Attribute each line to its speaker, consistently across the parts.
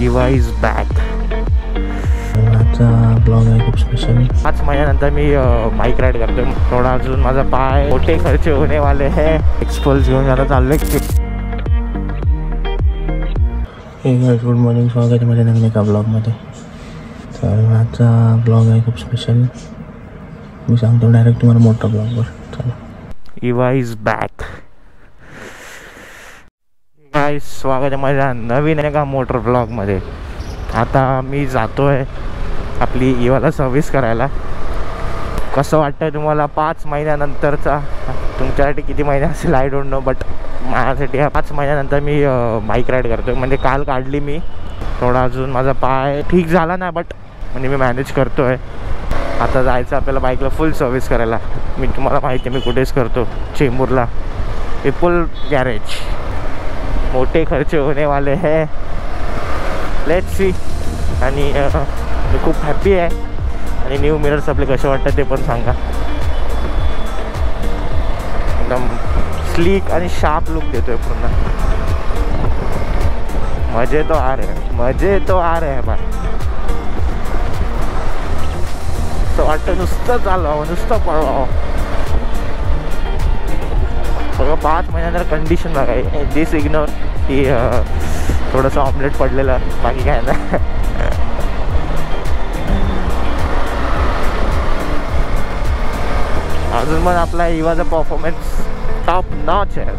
Speaker 1: Eva is back.
Speaker 2: आजचा blog आहे खूप स्पेशल.
Speaker 1: 5 महिन्यानंतर मी बाईक राईड करतो. थोडा अजून माझा पाय मोठे खर्च होणे वाले है. एक्सपल्स घेऊन आता चाललोय.
Speaker 2: गुड मॉर्निंग, स्वागत आहे माझ्या नवीन एका ब्लॉगमध्ये. तर आजचा ब्लॉग आहे खूप स्पेशल. मी सांगतो डायरेक्ट तुम्हाला मोठा ब्लॉगवर. चला.
Speaker 1: Eva is back. गाईस, स्वागत आहे माझ्या नवीन एका मोटर ब्लॉगमध्ये. आता मी जातो आहे आपली इवाला सर्व्हिस करायला. कसं वाटतं तुम्हाला 5 महिन्यानंतरचा? तुमच्यासाठी किती महिने असेल आय डोंट नो, बट माझ्यासाठी 5 महिन्यानंतर मी बाईक राईड करतो. म्हणजे काल काढली मी. थोडा अजून माझा पाय ठीक झाला ना, बट म्हणजे मी मॅनेज करतो आहे. आता जायचं आपल्याला बाईकला फुल सर्व्हिस करायला. मी तुम्हाला माहिती आहे मी कुठेच करतो, चेंबूरला विपुल गॅरेज. मोठे खर्च होणे वाले है, लेट्स सी. आणि मी खूप हॅप्पी आहे. आणि न्यू मिरर्स आपले कसे वाटतात ते पण सांगा. एकदम स्लीक आणि शार्प लुक देतोय पूर्ण. मजे तो आ रहे हैं बा. असं वाटतं नुसतं चालवावं, नुसतं पळवावं. सगळं 5 महिन्यानंतर कंडिशन बघा. दिस इग्नोर की थोडंसं ऑमलेट पडलेलं, बाकी काय नाही. अजून पण आपला इवाचा परफॉर्मन्स टॉप नॉच आहे.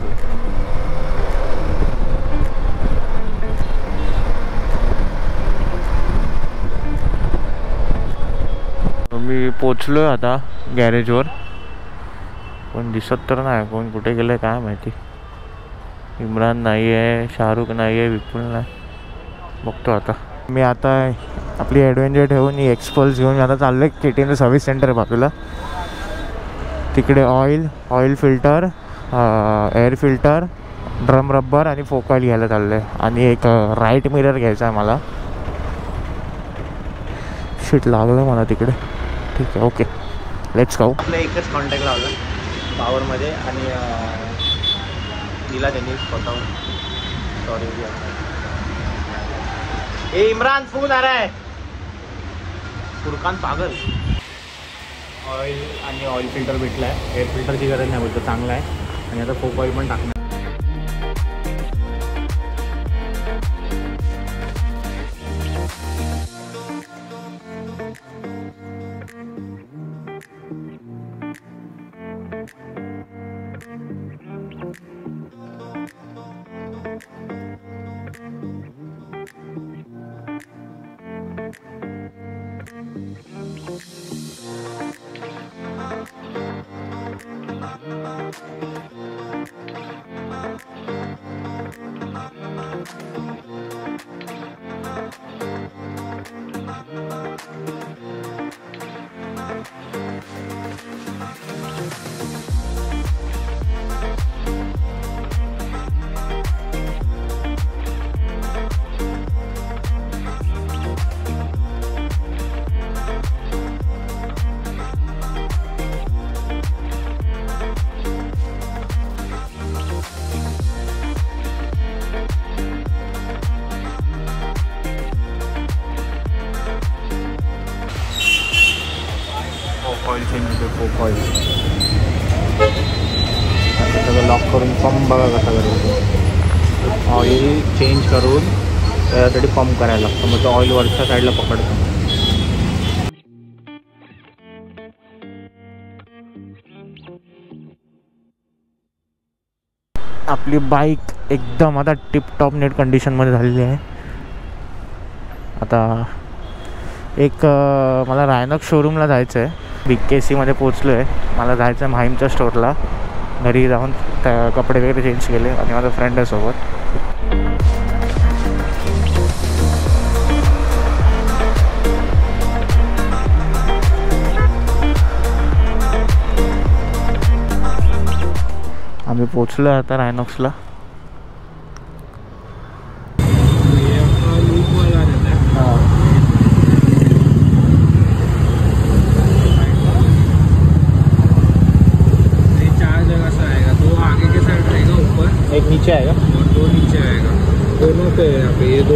Speaker 1: मी पोचलोय आता गॅरेजवर. कोण दिसत तर नाही. कोण कुठे गेलं काय माहिती. इम्रान नाही आहे, शाहरुख नाही आहे, विपुल नाही. बघतो आता. मी आता आपली ॲडव्हेंचर ठेवून एक्सपल्स घेऊन आता चाललो आहे. KTM सर्व्हिस सेंटर आहे बाजूला. तिकडे oil filter, air filter, drum rubber आणि फोकॉइल घ्यायला चाललं आहे. आणि एक राईट मिरर घ्यायचा आहे मला. शीट लागलं मला तिकडे. ठीक आहे, ओके, लेट्स गो. आपलं एकच कॉन्टॅक्ट लावलं पॉवरमध्ये आणि दिला त्यांनी स्वतःहून. सॉरी. ए इम्रान, फोन आ रहा है. फुरकान पागल. ऑइल आणि ऑइल फिल्टर भेटला आहे. एअर फिल्टरची गरज नाही बोलतो, चांगला आहे. आणि आता फोक ऑइल पण टाकणार. ऑइल चेंज होते. फोक ऑइल आता सगळं लॉक करून पंप बघा कसा करायचं. ऑइल चेंज करून त्यासाठी पंप करायला लागतं. मग तो ऑइल वरच्या साईडला पकडतो. आपली बाईक एकदम आता टिपटॉप नेट कंडिशनमध्ये झालेली आहे. आता एक मला रायनॉक्स शोरूमला जायचं आहे. BKC मध्ये पोचलो आहे. मला जायचं आहे माहीमच्या स्टोअरला. घरी जाऊन त्या कपडे वगैरे चेंज केले आणि माझा फ्रेंड आहे सोबत. आम्ही पोचलो आहे आता रायनॉक्सला. एक नीचे आएगा और 2 नीचे आएगा, दोनों पे यहाँ पे ये दो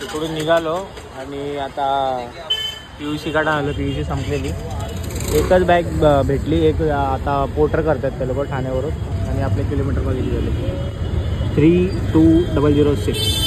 Speaker 2: इकडून निघालो आणि आता PVC काढा आलो. PVC संपलेली, एकच बॅग भेटली. एक आता पोर्टर करतात ते लोक ठाण्यावरून. आणि आपले किलोमीटर बघितले झाले 32006.